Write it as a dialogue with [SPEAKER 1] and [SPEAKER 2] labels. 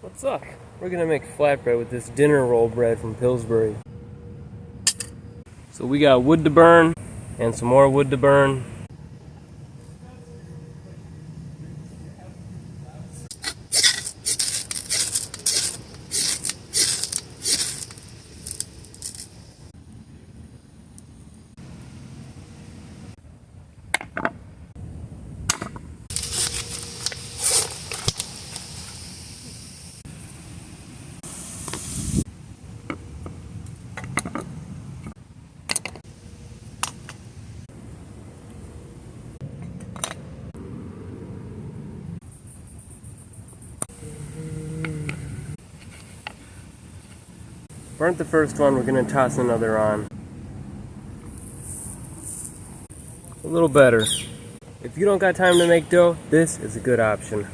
[SPEAKER 1] What's up? We're gonna make flatbread with this dinner roll bread from Pillsbury. So we got wood to burn and some more wood to burn. Burnt the first one, we're going to toss another on. A little better. If you don't got time to make dough, this is a good option.